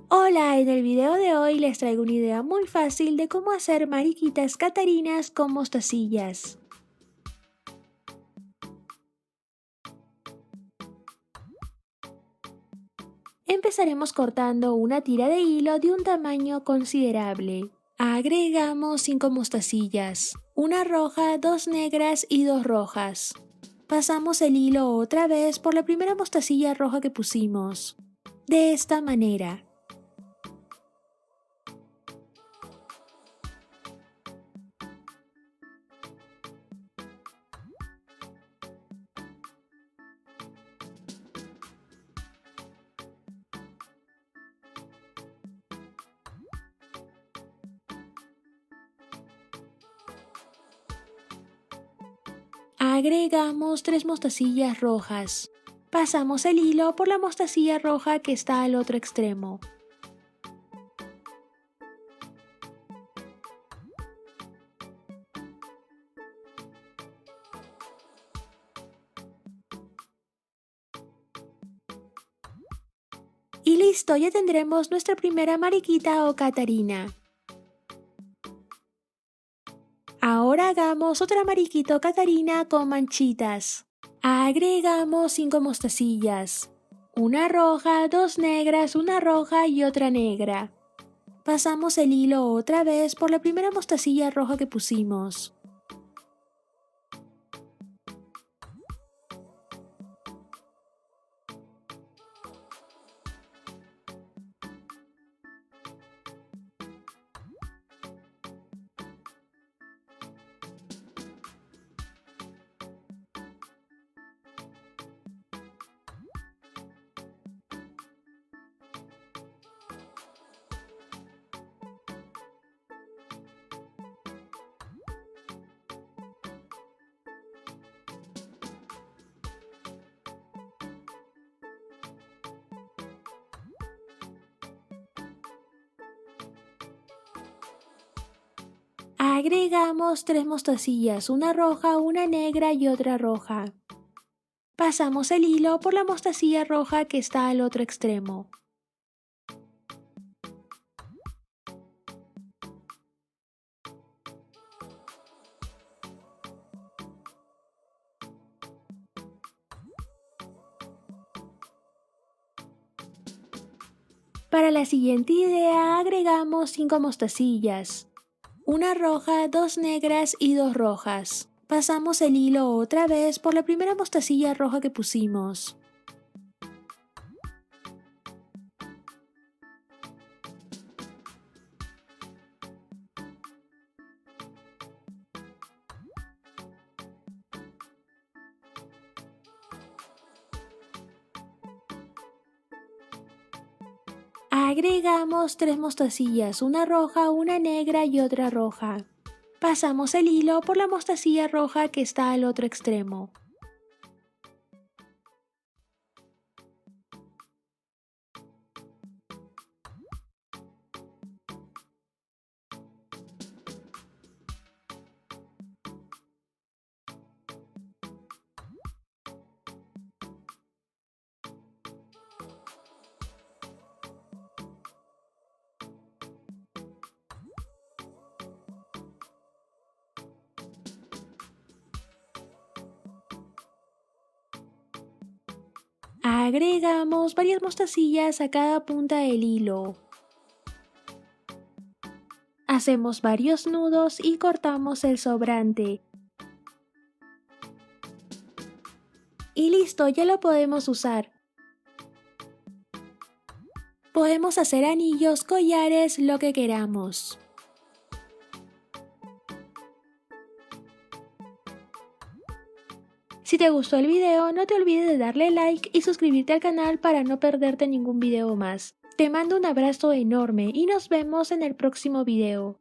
Hola, en el video de hoy les traigo una idea muy fácil de cómo hacer mariquitas catarinas con mostacillas. Empezaremos cortando una tira de hilo de un tamaño considerable. Agregamos 5 mostacillas, una roja, 2 negras y 2 rojas. Pasamos el hilo otra vez por la primera mostacilla roja que pusimos. De esta manera. Agregamos 3 mostacillas rojas. Pasamos el hilo por la mostacilla roja que está al otro extremo. Y listo, ya tendremos nuestra primera mariquita o catarina. Ahora hagamos otra mariquita o catarina con manchitas. Agregamos 5 mostacillas, una roja, 2 negras, una roja y otra negra. Pasamos el hilo otra vez por la primera mostacilla roja que pusimos. Agregamos 3 mostacillas, una roja, una negra y otra roja. Pasamos el hilo por la mostacilla roja que está al otro extremo. Para la siguiente idea agregamos 5 mostacillas, una roja, 2 negras y 2 rojas. Pasamos el hilo otra vez por la primera mostacilla roja que pusimos. Agregamos 3 mostacillas, una roja, una negra y otra roja. Pasamos el hilo por la mostacilla roja que está al otro extremo. Agregamos varias mostacillas a cada punta del hilo. Hacemos varios nudos y cortamos el sobrante. Y listo, ya lo podemos usar. Podemos hacer anillos, collares, lo que queramos. Si te gustó el video, no te olvides de darle like y suscribirte al canal para no perderte ningún video más. Te mando un abrazo enorme y nos vemos en el próximo video.